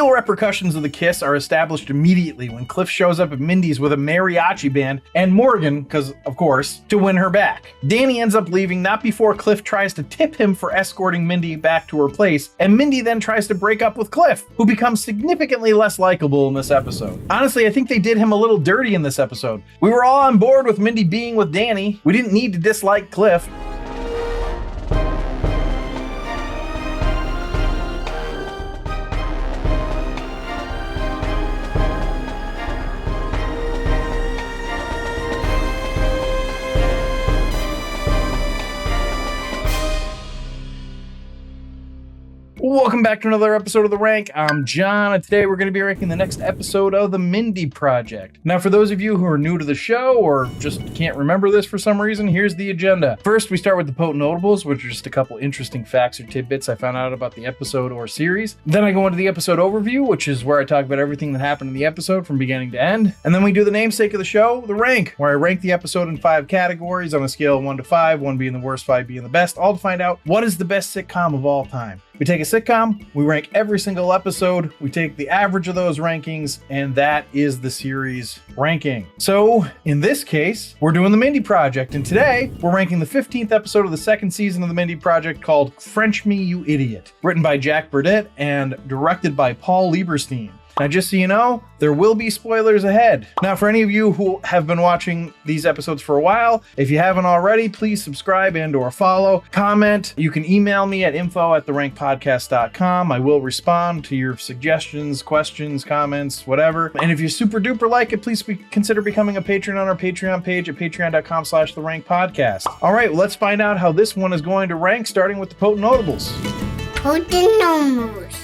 real repercussions of the kiss are established immediately when Cliff shows up at Mindy's with a mariachi band and Morgan, because of course, to win her back. Danny ends up leaving not before Cliff tries to tip him for escorting Mindy back to her place, and Mindy then tries to break up with Cliff, who becomes significantly less likable in this episode. Honestly, I think they did him a little dirty in this episode. We were all on board with Mindy being with Danny. We didn't need to dislike Cliff. Welcome back to another episode of The Rank. I'm John, and today we're going to be ranking the next episode of The Mindy Project. Now, for those of you who are new to the show or just can't remember this for some reason, here's the agenda. First, we start with the potent notables, which are just a couple interesting facts or tidbits I found out about the episode or series. Then I go into the episode overview, which is where I talk about everything that happened in the episode from beginning to end. And then we do the namesake of the show, The Rank, where I rank the episode in 5 categories on a scale of 1 to 5, 1 being the worst, 5 being the best, all to find out what is the best sitcom of all time. We take a sitcom, we rank every single episode, we take the average of those rankings, and that is the series ranking. So, in this case, we're doing The Mindy Project, and today, we're ranking the 15th episode of the second season of The Mindy Project called French Me, You Idiot, written by Jack Burdett and directed by Paul Lieberstein. Now, just so you know, there will be spoilers ahead. Now, for any of you who have been watching these episodes for a while, if you haven't already, please subscribe and or follow, comment. You can email me at info@therankpodcast.com. I will respond to your suggestions, questions, comments, whatever. And if you super duper like it, please consider becoming a patron on our Patreon page at patreon.com/therankpodcast. All right, well, let's find out how this one is going to rank, starting with the potent notables. Potent notables.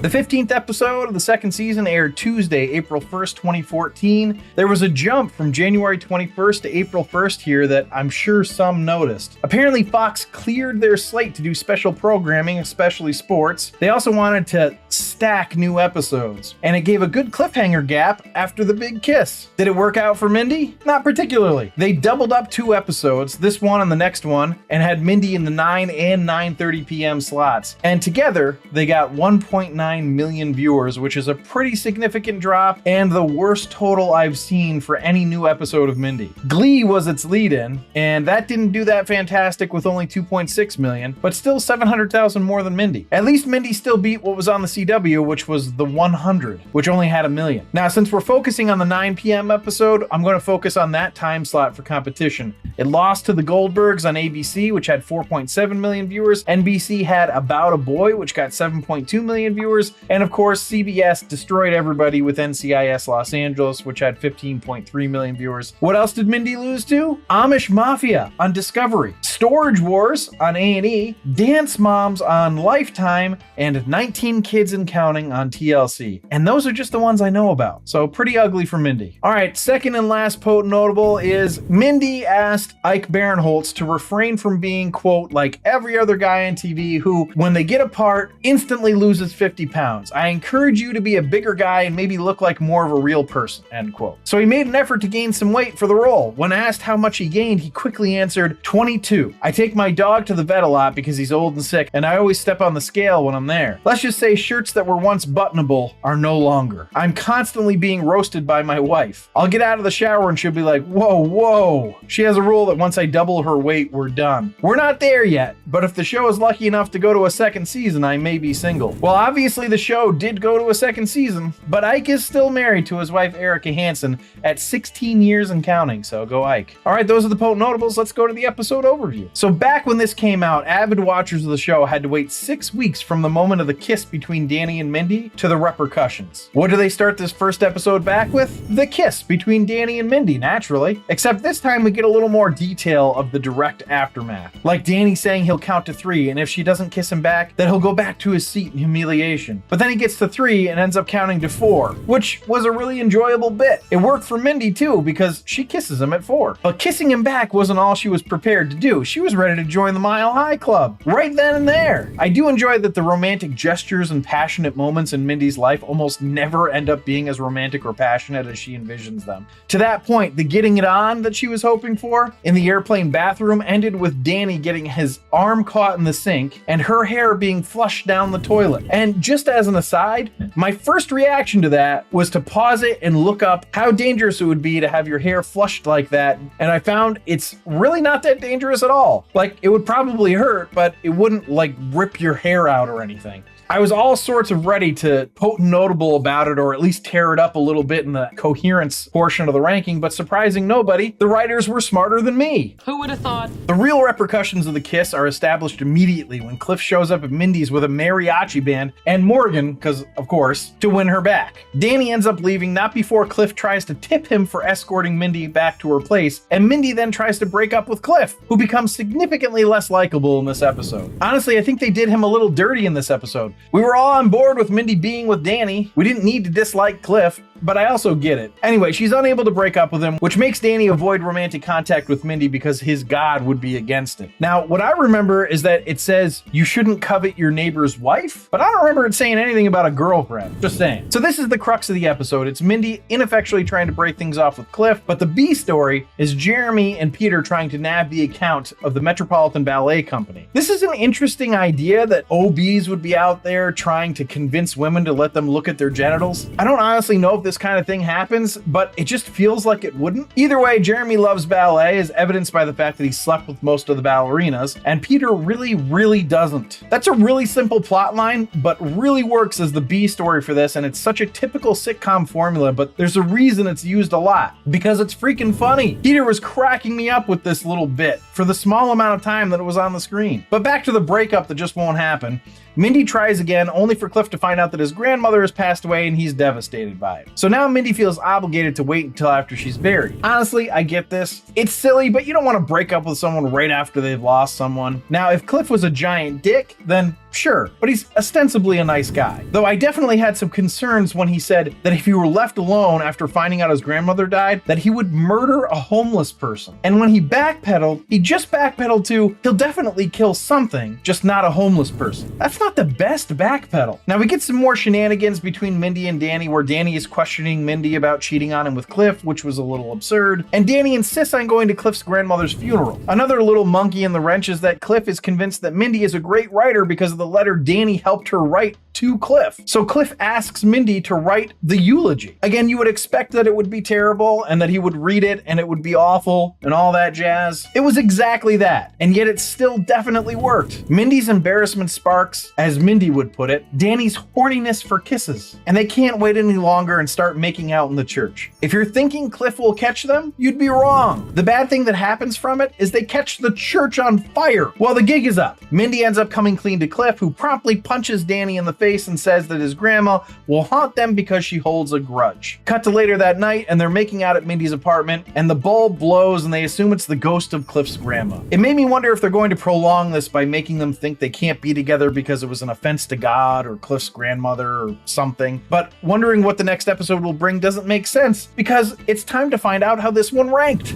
The 15th episode of the second season aired Tuesday, April 1st, 2014. There was a jump from January 21st to April 1st here that I'm sure some noticed. Apparently, Fox cleared their slate to do special programming, especially sports. They also wanted to stack new episodes, and it gave a good cliffhanger gap after the big kiss. Did it work out for Mindy? Not particularly. They doubled up 2 episodes, this one and the next one, and had Mindy in the 9 and 9:30 p.m. slots. And together, they got 1.9 million viewers, which is a pretty significant drop and the worst total I've seen for any new episode of Mindy. Glee was its lead-in, and that didn't do that fantastic with only 2.6 million, but still 700,000 more than Mindy. At least Mindy still beat what was on the CW, which was the 100, which only had 1 million. Now, since we're focusing on the 9 p.m. episode, I'm going to focus on that time slot for competition. It lost to The Goldbergs on ABC, which had 4.7 million viewers. NBC had About a Boy, which got 7.2 million viewers. And of course, CBS destroyed everybody with NCIS Los Angeles, which had 15.3 million viewers. What else did Mindy lose to? Amish Mafia on Discovery, Storage Wars on A&E, Dance Moms on Lifetime, and 19 Kids and Counting on TLC. And those are just the ones I know about. So pretty ugly for Mindy. All right, second and last potent notable is Mindy asked Ike Barinholtz to refrain from being, quote, like every other guy on TV who, when they get apart, instantly loses 50 pounds. I encourage you to be a bigger guy and maybe look like more of a real person, end quote. So he made an effort to gain some weight for the role. When asked how much he gained, he quickly answered, 22. I take my dog to the vet a lot because he's old and sick, and I always step on the scale when I'm there. Let's just say shirts that were once buttonable are no longer. I'm constantly being roasted by my wife. I'll get out of the shower and she'll be like, whoa. She has a rule that once I double her weight, we're done. We're not there yet, but if the show is lucky enough to go to a second season, I may be single. Well, obviously the show did go to a second season, but Ike is still married to his wife Erica Hansen at 16 years and counting, so go Ike. All right, those are the potent notables. Let's go to the episode overview. So back when this came out, avid watchers of the show had to wait 6 weeks from the moment of the kiss between Danny and Mindy to the repercussions. What do they start this first episode back with? The kiss between Danny and Mindy, naturally. Except this time we get a little more detail of the direct aftermath. Like Danny saying he'll count to 3, and if she doesn't kiss him back, then he'll go back to his seat in humiliation. But then he gets to 3 and ends up counting to 4, which was a really enjoyable bit. It worked for Mindy too, because she kisses him at 4. But kissing him back wasn't all she was prepared to do. She was ready to join the Mile High Club right then and there. I do enjoy that the romantic gestures and passion passionate moments in Mindy's life almost never end up being as romantic or passionate as she envisions them. To that point, the getting it on that she was hoping for in the airplane bathroom ended with Danny getting his arm caught in the sink and her hair being flushed down the toilet. And just as an aside, my first reaction to that was to pause it and look up how dangerous it would be to have your hair flushed like that, and I found it's really not that dangerous at all. Like, it would probably hurt, but it wouldn't like rip your hair out or anything. I was all sorts of ready to potent notable about it, or at least tear it up a little bit in the coherence portion of the ranking, but surprising nobody, the writers were smarter than me. Who would have thought? The real repercussions of the kiss are established immediately when Cliff shows up at Mindy's with a mariachi band and Morgan, because of course, to win her back. Danny ends up leaving not before Cliff tries to tip him for escorting Mindy back to her place, and Mindy then tries to break up with Cliff, who becomes significantly less likable in this episode. Honestly, I think they did him a little dirty in this episode. We were all on board with Mindy being with Danny. We didn't need to dislike Cliff, but I also get it. Anyway, she's unable to break up with him, which makes Danny avoid romantic contact with Mindy because his God would be against it. Now, what I remember is that it says you shouldn't covet your neighbor's wife, but I don't remember it saying anything about a girlfriend. Just saying. So this is the crux of the episode. It's Mindy ineffectually trying to break things off with Cliff, but the B story is Jeremy and Peter trying to nab the account of the Metropolitan Ballet Company. This is an interesting idea that OBs would be out there trying to convince women to let them look at their genitals. I don't honestly know if this kind of thing happens, but it just feels like it wouldn't. Either way, Jeremy loves ballet, as evidenced by the fact that he slept with most of the ballerinas, and Peter really doesn't. That's a really simple plot line, but really works as the B story for this, and it's such a typical sitcom formula, but there's a reason it's used a lot, because it's freaking funny. Peter was cracking me up with this little bit for the small amount of time that it was on the screen. But back to the breakup that just won't happen. Mindy tries again, only for Cliff to find out that his grandmother has passed away and he's devastated by it. So now Mindy feels obligated to wait until after she's buried. Honestly, I get this. It's silly, but you don't want to break up with someone right after they've lost someone. Now, if Cliff was a giant dick, then sure, but he's ostensibly a nice guy. Though I definitely had some concerns when he said that if he were left alone after finding out his grandmother died, that he would murder a homeless person. And when he backpedaled, he just backpedaled to, he'll definitely kill something, just not a homeless person. That's not the best backpedal. Now we get some more shenanigans between Mindy and Danny, where Danny is questioning Mindy about cheating on him with Cliff, which was a little absurd, and Danny insists on going to Cliff's grandmother's funeral. Another little monkey in the wrench is that Cliff is convinced that Mindy is a great writer because of the letter Danny helped her write to Cliff. So Cliff asks Mindy to write the eulogy. Again, you would expect that it would be terrible and that he would read it and it would be awful and all that jazz. It was exactly that, and yet it still definitely worked. Mindy's embarrassment sparks, as Mindy would put it, Danny's horniness for kisses, and they can't wait any longer and start making out in the church. If you're thinking Cliff will catch them, you'd be wrong. The bad thing that happens from it is they catch the church on fire while the gig is up. Mindy ends up coming clean to Cliff, who promptly punches Danny in the face and says that his grandma will haunt them because she holds a grudge. Cut to later that night, and they're making out at Mindy's apartment, and the bulb blows and they assume it's the ghost of Cliff's grandma. It made me wonder if they're going to prolong this by making them think they can't be together because it was an offense to God or Cliff's grandmother or something. But wondering what the next episode will bring doesn't make sense, because it's time to find out how this one ranked.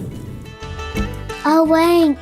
Oh, rank.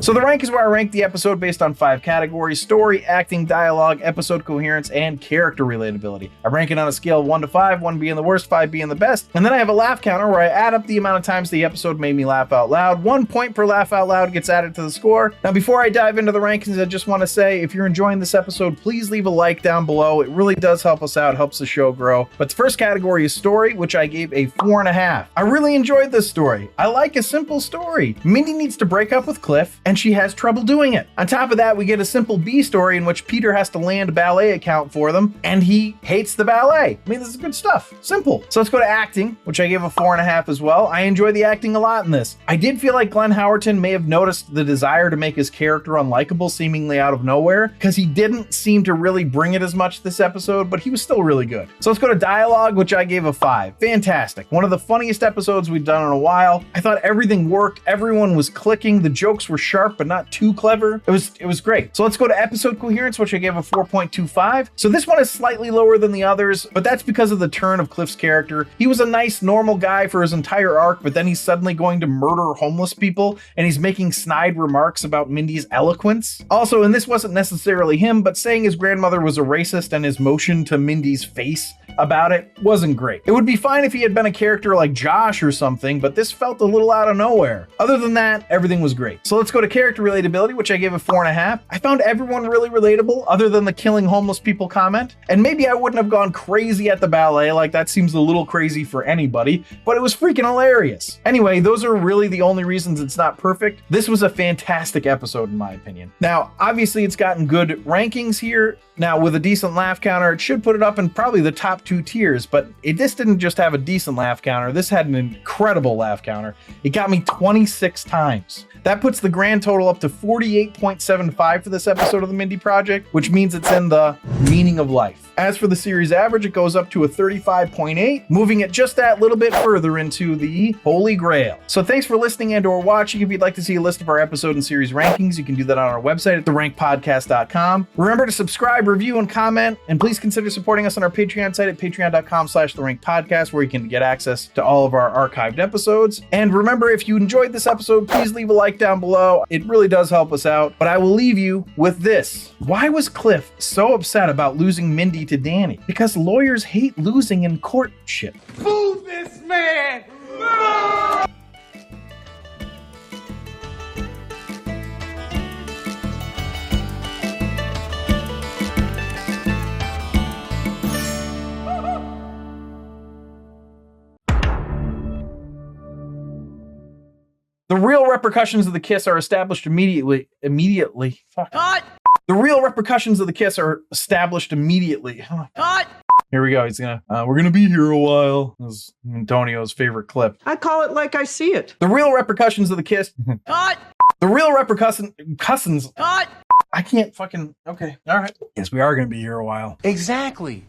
So the rank is where I rank the episode based on 5 categories: story, acting, dialogue, episode coherence, and character relatability. I rank it on a scale of 1 to 5, 1 being the worst, 5 being the best. And then I have a laugh counter where I add up the amount of times the episode made me laugh out loud. 1 point per laugh out loud gets added to the score. Now, before I dive into the rankings, I just want to say, if you're enjoying this episode, please leave a like down below. It really does help us out, helps the show grow. But the first category is story, which I gave a 4.5. I really enjoyed this story. I like a simple story. Mindy needs to break up with Cliff, and she has trouble doing it. On top of that, we get a simple B story in which Peter has to land a ballet account for them, and he hates the ballet. I mean, this is good stuff. Simple. So let's go to acting, which I gave a 4.5 as well. I enjoy the acting a lot in this. I did feel like Glenn Howerton may have noticed the desire to make his character unlikable seemingly out of nowhere, because he didn't seem to really bring it as much this episode, but he was still really good. So let's go to dialogue, which I gave a 5. Fantastic. One of the funniest episodes we've done in a while. I thought everything worked. Everyone was clicking. The jokes were sharp. sharp, but not too clever. It was great. So let's go to episode coherence, which I gave a 4.25. So this one is slightly lower than the others, but that's because of the turn of Cliff's character. He was a nice, normal guy for his entire arc, but then he's suddenly going to murder homeless people, and he's making snide remarks about Mindy's eloquence. Also, and this wasn't necessarily him, but saying his grandmother was a racist and his motion to Mindy's face about it wasn't great. It would be fine if he had been a character like Josh or something, but this felt a little out of nowhere. Other than that, everything was great. So let's go to character relatability, which I gave a 4.5. I found everyone really relatable, other than the killing homeless people comment. And maybe I wouldn't have gone crazy at the ballet, like that seems a little crazy for anybody, but it was freaking hilarious. Anyway, those are really the only reasons it's not perfect. This was a fantastic episode in my opinion. Now, obviously it's gotten good rankings here. Now, with a decent laugh counter, it should put it up in probably the top 2 tiers, but this didn't just have a decent laugh counter, this had an incredible laugh counter. It got me 26 times. That puts the grand total up to 48.75 for this episode of the Mindy Project, which means it's in the meaning of life. As for the series average, it goes up to a 35.8, moving it just that little bit further into the Holy Grail. So thanks for listening and or watching. If you'd like to see a list of our episode and series rankings, you can do that on our website at therankpodcast.com. Remember to subscribe, review, and comment, and please consider supporting us on our Patreon site at patreon.com/therankpodcast, where you can get access to all of our archived episodes. And remember, if you enjoyed this episode, please leave a like down below. It really does help us out. But I will leave you with this. Why was Cliff so upset about losing Mindy to Danny? Because lawyers hate losing in courtship. Fool this man! The real repercussions of the kiss are established immediately. Fuck. Cut! The real repercussions of the kiss are established immediately. Cut! Here we go. He's gonna, we're gonna be here a while. This is Antonio's favorite clip. I call it like I see it. The real repercussions of the kiss. Cut! The real repercussions. Cut! I can't fucking, okay. All right. Yes, we are gonna be here a while. Exactly.